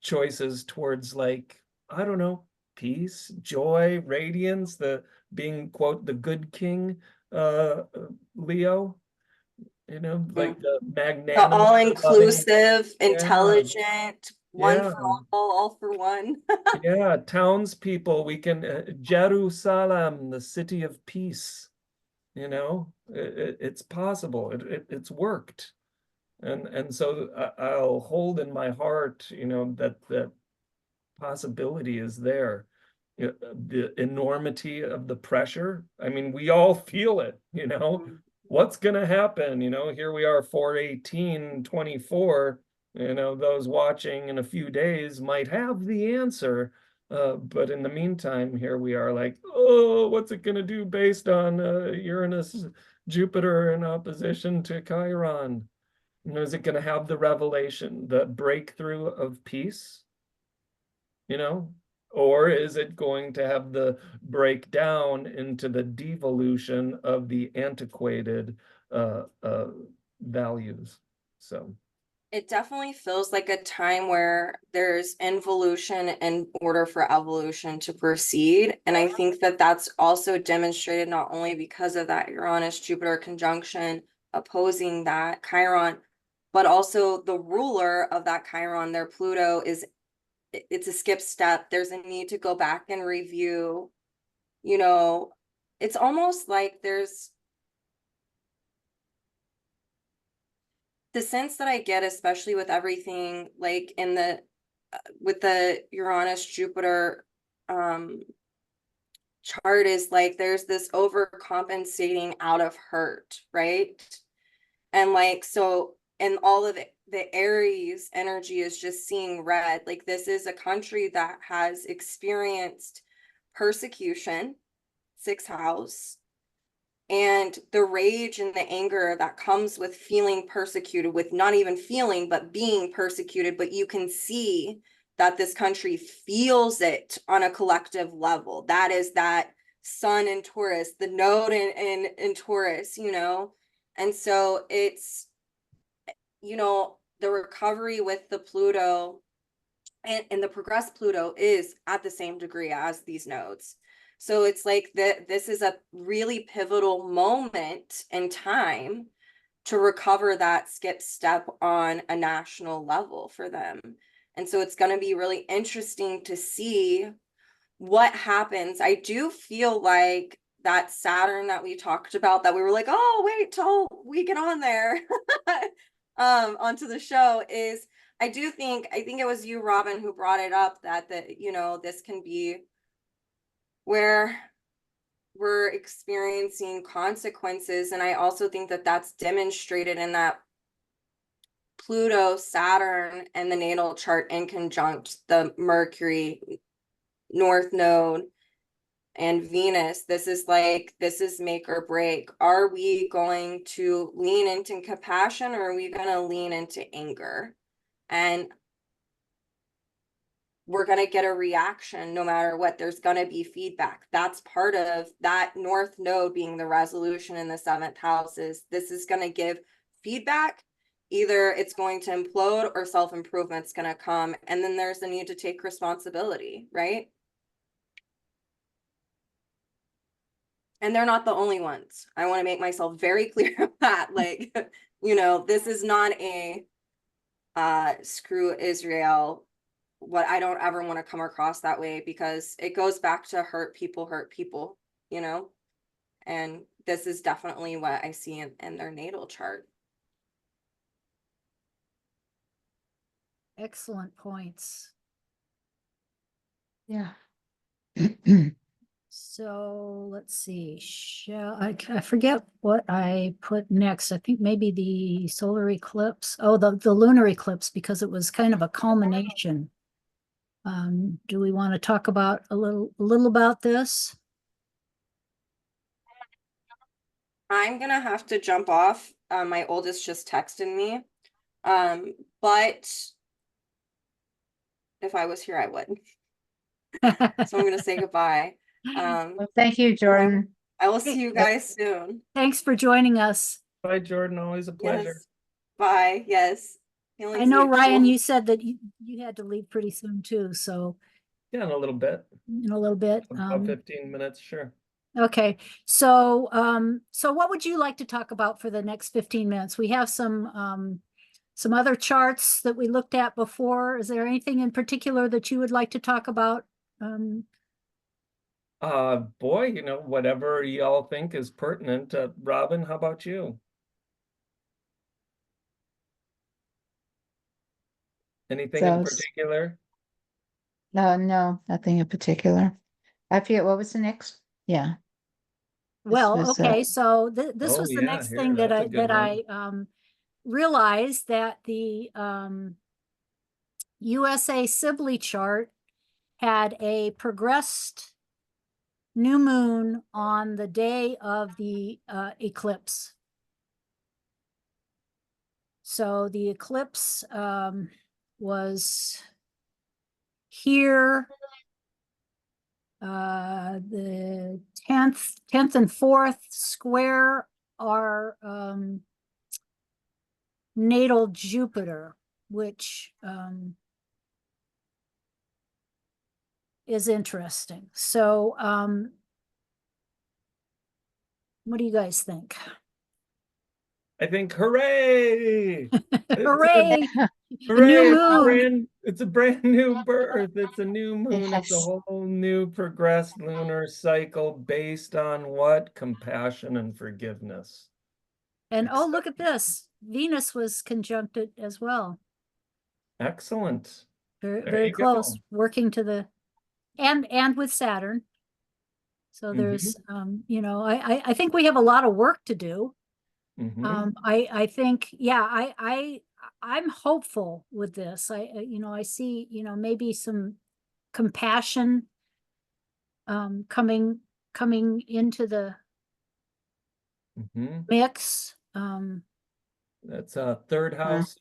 choices towards, like, I don't know, peace, joy, radiance, the being quote the good king, Leo, you know, like the The magnanimous, loving. all-inclusive, Yeah, intelligent, one yeah, for all for one. yeah. Townspeople, we can Jerusalem, the city of peace. You know, it's possible. It's worked. And so I'll hold in my heart, you know, that possibility is there. You know, the enormity of the pressure. I mean, we all feel it, you know. What's going to happen? You know, here we are, 4/18/24. You know, those watching in a few days might have the answer. But in the meantime, here we are like, oh, what's it going to do based on Uranus, Jupiter in opposition to Chiron? You know, is it going to have the revelation, the breakthrough of peace? You know, or is it going to have the breakdown into the devolution of the antiquated values? So It definitely feels like a time where there's involution in order for evolution to proceed. And I think that that's also demonstrated not only because of that Uranus-Jupiter conjunction opposing that Chiron, but also the ruler of that Chiron, their Pluto, it's a skip step. There's a need to go back and review, you know, it's almost like there's the sense that I get, especially with everything like in the with the Uranus Jupiter chart, is like there's this overcompensating out of hurt, right? And like so, and all of the Aries energy is just seeing red. Like this is a country that has experienced persecution, sixth house, and the rage and the anger that comes with feeling persecuted, with not even feeling, but being persecuted. But you can see that this country feels it on a collective level. That is that sun in Taurus, the node in Taurus, you know? And so it's, you know, the recovery with the Pluto and the progressed Pluto is at the same degree as these nodes. So it's like that this is a really pivotal moment in time to recover that skip step on a national level for them. And so it's going to be really interesting to see what happens. I do feel like that Saturn that we talked about, that we were like, oh, wait till we get on there onto the show, is I think it was you, Robin, who brought it up, that this can be where we're experiencing consequences. And I also think that that's demonstrated in that Pluto, Saturn, and the natal chart in conjunct the Mercury, North Node, and Venus. This is make or break. Are we going to lean into compassion, or are we going to lean into anger? And we're going to get a reaction no matter what. There's going to be feedback. That's part of that North Node being the resolution in the 7th house. This is going to give feedback. Either it's going to implode or self-improvement's going to come. And then there's the need to take responsibility, right? And they're not the only ones. I want to make myself very clear of that. Like, this is not a screw Israel. What I don't ever want to come across that way, because it goes back to hurt people, and this is definitely what I see in their natal chart. Excellent points. Yeah. So let's see. I forget what I put next. I think maybe the solar eclipse. Oh, the lunar eclipse, because it was kind of a culmination. Do we want to talk about a little about this? I'm gonna have to jump off. My oldest just texted me. But if I was here, I would. So I'm gonna say goodbye. Well, thank you, Jordyn. I will see you guys soon. Thanks for joining us. Bye, Jordyn. Always a pleasure. Yes. Bye. Yes. I know, Ryan, you you said that you had to leave pretty soon too, so Yeah, in a little bit. in a little bit. About 15 minutes, sure. Okay, so what would you like to talk about for the next 15 minutes? We have some other charts that we looked at before. Is there anything in particular that you would like to talk about? Boy, whatever y'all think is pertinent. Robin, how about you? Anything in particular? No, nothing in particular. I forget, what was the next? Yeah. Well, okay, so this was the next thing that I realized, that the USA Sibley chart had a progressed new moon on the day of the eclipse. So the eclipse was here, the 10th and 4th square are natal Jupiter, which is interesting. So what do you guys think? I think hooray! Hooray! Hooray! It's a brand new birth. It's a new moon. It's a whole new progressed lunar cycle based on what? Compassion and forgiveness. And oh, look at this. Venus was conjuncted as well. Excellent. Very close, working to the and with Saturn. So there's I think we have a lot of work to do. I think, yeah, I'm hopeful with this. I see, maybe some compassion coming into the mix. That's a third house.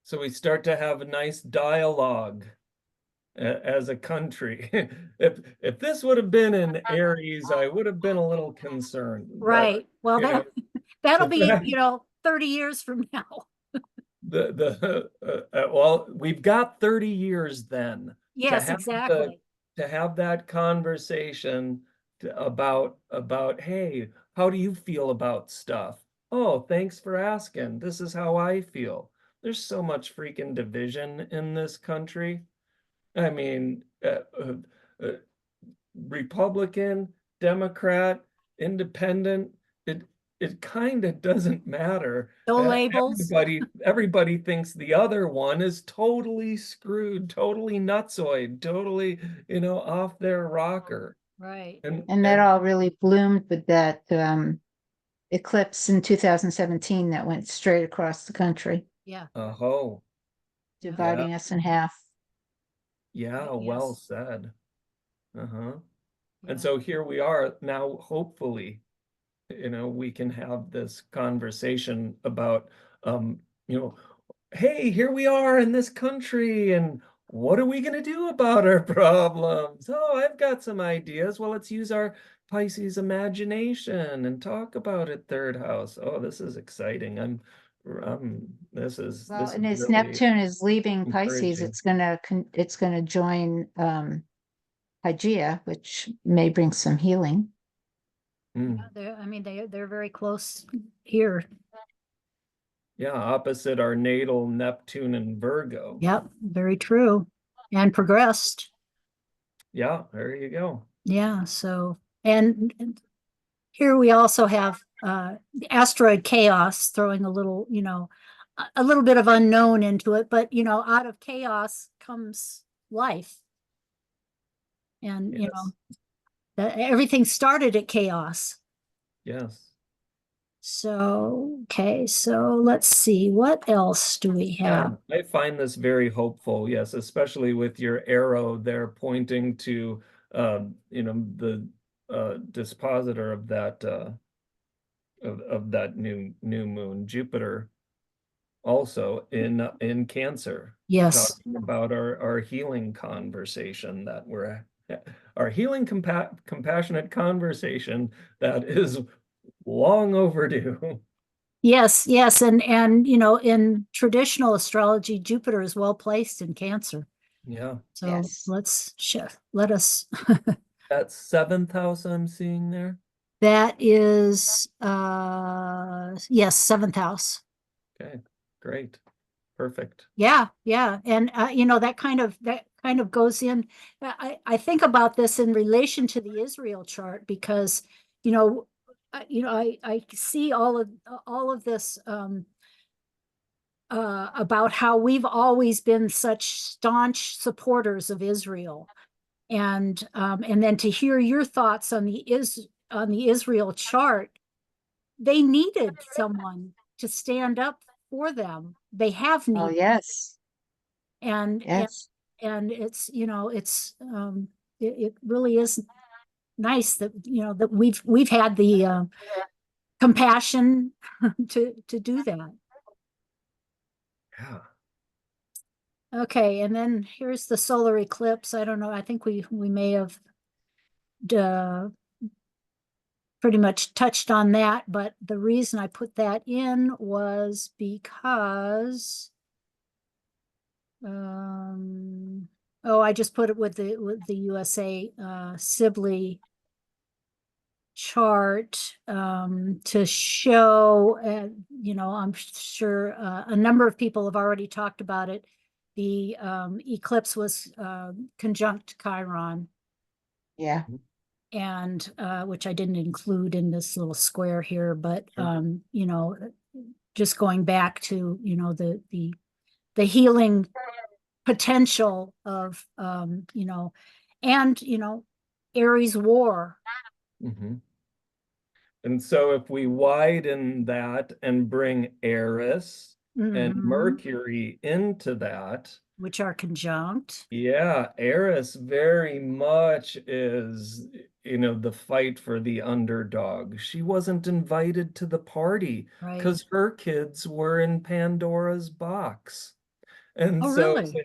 So we start to have a nice dialogue as a country. If this would have been in Aries, I would have been a little concerned. Right. But, well, that'll be 30 years from now. well, we've got 30 years then to Yes, have exactly. to have that conversation about, hey, how do you feel about stuff? Oh, thanks for asking. This is how I feel. There's so much freaking division in this country. I mean, uh, Republican, Democrat, Independent, it kind of doesn't matter. No labels. Everybody thinks the other one is totally screwed, totally nutsoid, totally, off their rocker. Right. And that all really bloomed with that eclipse in 2017 that went straight across the country, Yeah. Oh, dividing us in half. yeah, Right, well yes. said. Uh-huh. Yeah. And so here we are now, hopefully, we can have this conversation about, um, hey, here we are in this country, and what are we going to do about our problems? Oh, I've got some ideas. Well, let's use our Pisces imagination and talk about it, third house. Oh, this is exciting. This is Well, this and is as really Neptune is leaving Pisces, encouraging. it's gonna join Hygeia, which may bring some healing. Mm. I mean, they're very close here. Yeah, opposite our natal Neptune and Virgo. Yep, very true. And progressed. Yeah, there you go. Yeah, so and here we also have the asteroid chaos throwing a little, a little bit of unknown into it, but out of chaos comes life. And Yes. everything started at chaos. Yes. So, okay, so let's see, what else do we have? Yeah, I find this very hopeful, yes, especially with your arrow there pointing to the dispositor of that of that new moon, Jupiter, also in Cancer, Yes, talking about our healing conversation that our healing compassionate conversation that is long overdue. yes, yes, and in traditional astrology, Jupiter is well placed in Cancer. Yeah. So Yes. let us. That seventh house I'm seeing there. That is, yes, seventh house. Okay, great, perfect. Yeah, yeah, and that kind of goes in. I think about this in relation to the Israel chart because I see all of this about how we've always been such staunch supporters of Israel, and then to hear your thoughts on the Israel chart, they needed someone to stand up for them. They have Oh, needed, yes, and yes. it's it really is nice that that we've had the compassion to do that. Yeah. Okay, and then here's the solar eclipse. I don't know. I think we may have pretty much touched on that, but the reason I put that in was because I just put it with the USA Sibley chart to show, I'm sure a number of people have already talked about it. The eclipse was conjunct Chiron, Yeah. and which I didn't include in this little square here, but just going back to the healing potential of and Aries war. Mm-hmm. And so if we widen that and bring Eris and Mercury into that, which are conjunct. yeah, Eris very much is, the fight for the underdog. She wasn't invited to the party Right. because her kids were in Pandora's box. And Oh, so, really?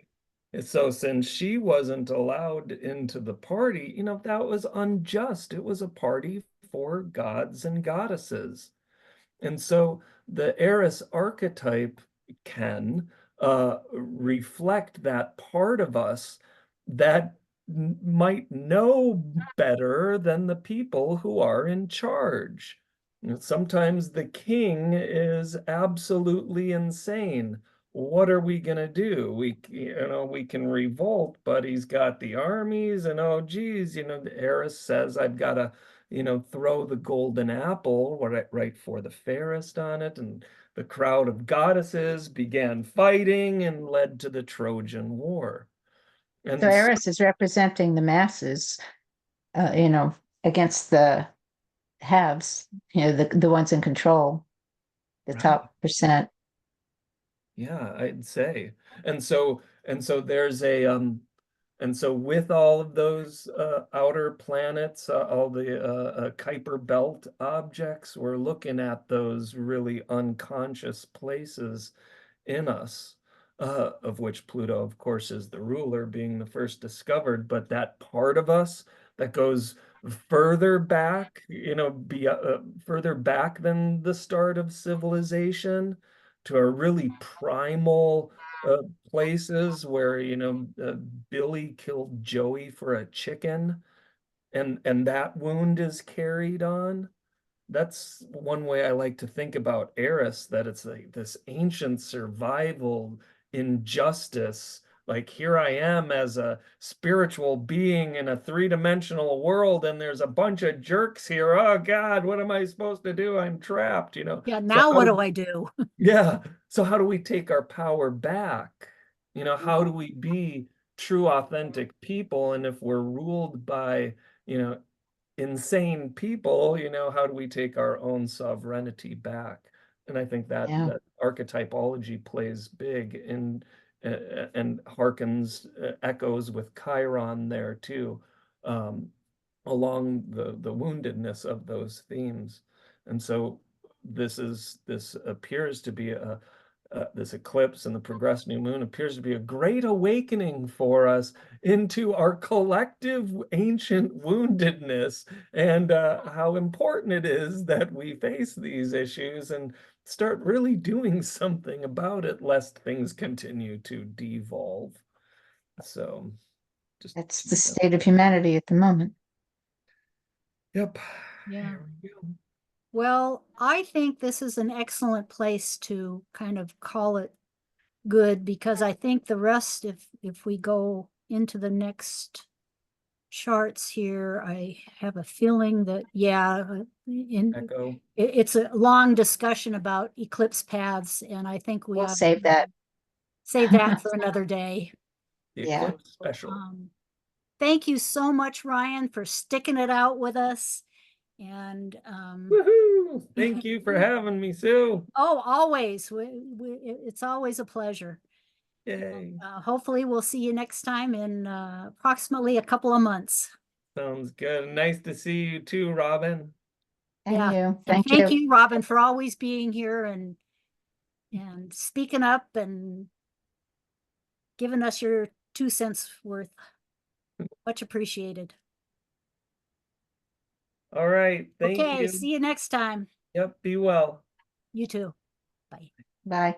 so since she wasn't allowed into the party, that was unjust. It was a party for gods and goddesses. And so the Eris archetype can reflect that part of us that might know better than the people who are in charge. You know, sometimes the king is absolutely insane. What are we gonna do? We can revolt, but he's got the armies, and oh geez, the heiress says I've got to, throw the golden apple right for the fairest on it, and the crowd of goddesses began fighting and led to the Trojan War. And So Eris is representing the masses, against the haves, the ones in control, the Right. top percent. Yeah, I'd say. And so there's and so with all of those outer planets, all the Kuiper belt objects, we're looking at those really unconscious places in us, of which Pluto, of course, is the ruler, being the first discovered, but that part of us that goes further back, further back than the start of civilization, to our really primal places where, Billy killed Joey for a chicken, and that wound is carried on. That's one way I like to think about Eris, that it's like this ancient survival injustice. Like, here I am as a spiritual being in a three-dimensional world, and there's a bunch of jerks here. Oh God, what am I supposed to do? I'm trapped, Yeah, So now what do I do? yeah. So how do we take our power back? How do we be true, authentic people? And if we're ruled by, you know, insane people, how do we take our own sovereignty back? And I think that Yeah. that archetypology plays big in and harkens echoes with Chiron there too, along the woundedness of those themes. And so this appears to be this eclipse and the progressed new moon appears to be a great awakening for us into our collective ancient woundedness, and how important it is that we face these issues and start really doing something about it, lest things continue to devolve. So just That's the state of humanity at the moment. yep. Yeah. There we go. Well, I think this is an excellent place to kind of call it good, because I think the rest, if we go into the next charts here, I have a feeling that, Echo. it's a long discussion about eclipse paths, and I think we We'll ought to save that. save that for another day. The Yeah. eclipse special. Thank you so much, Ryan, for sticking it out with us. And Woohoo! Thank you for having me, Sue. oh, always, it's always a pleasure. Yay. Hopefully we'll see you next time in approximately a couple of months. Sounds good. Nice to see you too, Robin. And Yeah. you. And Thank thank you. you, Robin, for always being here and speaking up and giving us your 2 cents worth. Much appreciated. All right. Thank Okay, you. see you next time. Yep. Be well. You too. Bye. Bye.